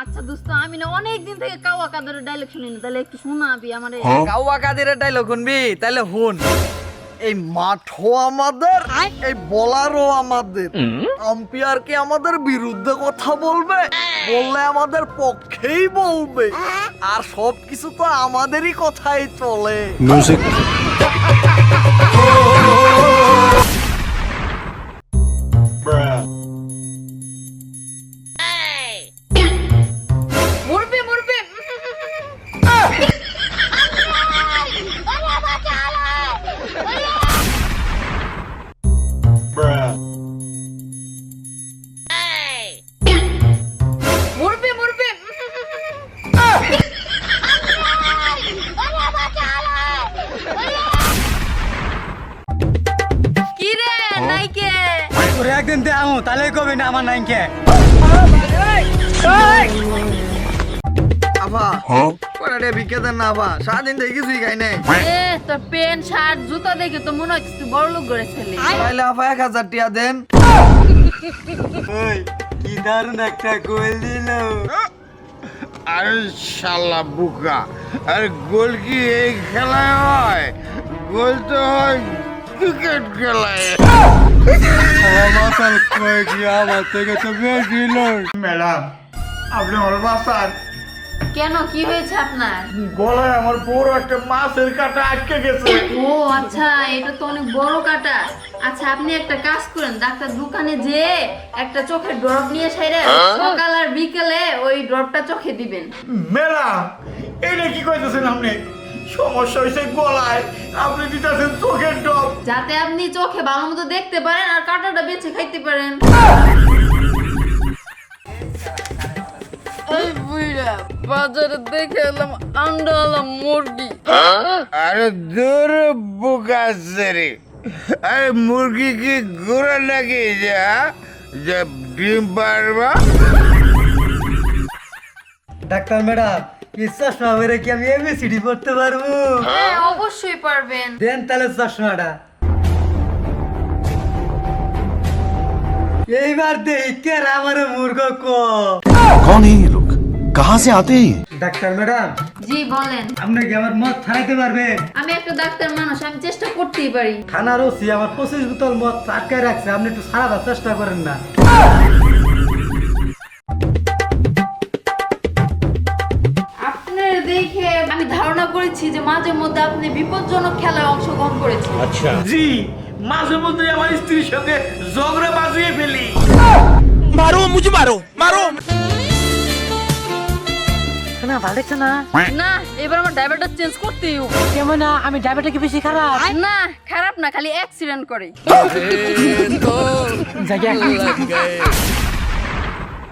আচ্ছা দোস্ত, আমি না অনেক দিন থেকে কাওয়া কাদেরের ডায়লগ শুনিনি, তাহলে একটু শোনাবি আমারে। কাওয়া কাদেরের ডায়লগ শুনবি? তাহলে হুন। এই মাঠও আমাদের, এই বলারও আমাদের। আম্পায়ার কি আমাদের বিরুদ্ধে কথা বলবে? বললে আমাদের পক্ষেই বলবে। আর সবকিছু তো আমাদেরই কথাই চলে। মিউজিক। মুরবি মুরবি মুরবি মুরবি কি রে নাইকে? তোরে একদিন দেখামু তাহলে কবি না আমার নাইকে। আবা কয়টা বিকে দেন না আবা, সারাদিন থেকে কিছুই খাই নাই। এ তোর প্যান্ট শার্ট জুতা দেখে তো মনে হচ্ছে তুই বড় লোক করে ছেলে। তাইলে আপা 1000 টাকা দেন। ওই কি দারুণ একটা গোল দিল। আরে শালা বুকা, আরে গোল কি এই খেলায় হয়? গোল তো হয় ক্রিকেট খেলায়। মাতাল কয়ে কি আমার থেকে তো বেশি লোক। ম্যাডাম, আপনি আমার বাসার কেন, কি হয়েছে আপনার? গলায় আমার বড় একটা মাছের কাঁটা আটকে গেছে। ও আচ্ছা, এটা তো অনেক বড় কাটা। আচ্ছা আপনি একটা কাজ করেন, ডাক্তার দোকানে যে একটা চোখের ড্রপ নিয়ে সাইরে সকাল আর বিকেলে ওই ড্রপটা চোখে দিবেন। ম্যাডাম, এটা কি কইতেছেন আপনি? সমস্যা হয়েছে গলায়, আপনি দিতেছেন চোখের ডব। যাতে আপনি চোখে ভালো মতো দেখতে পারেন আর কাঁটাটা বেছে খাইতে পারেন। এই বুইড়া, বাজারে দেখে এলাম আন্ডাওয়ালা মুরগি। আরে দূর বুকা সেরে, আরে মুরগি কি ঘুরে নাকি যে ডিম পারবা? ডাক্তার ম্যাডাম, এই চশমা পরে কি আমি এবিসিডি পড়তে পারবো? হ্যাঁ অবশ্যই পারবেন। দেন তাহলে চশমাটা। এইবার দেখি কে আমার মূর্খ কো। कौन है ये लोग? कहाँ से आते हैं? ডাক্তার ম্যাডাম, জি বলেন। আপনি কি আমার মদ খাইতে পারবেন? আমি একটা ডাক্তার মানুষ, আমি চেষ্টা করতেই পারি। থানার ওসি আমার 25 বোতল মদ আটকায় রাখছে, আপনি একটু সারাবার চেষ্টা করেন না। আপনার দেখে আমি ধারণা করেছি যে মাঝে মধ্যে আপনি বিপজ্জনক খেলায় অংশগ্রহণ করেছেন। জি, মাঝে মধ্যে আমার স্ত্রীর সঙ্গে ঝগড়া বাজিয়ে ফেলি। मारो मुझे मारो मारो। না ভালো দেখছে না? না, এবার আমার ড্রাইভারটা চেঞ্জ করতেই হবে। কেমন না, আমি ড্রাইভারটা কি বেশি খারাপ? না খারাপ না, খালি অ্যাক্সিডেন্ট করে। জায়গা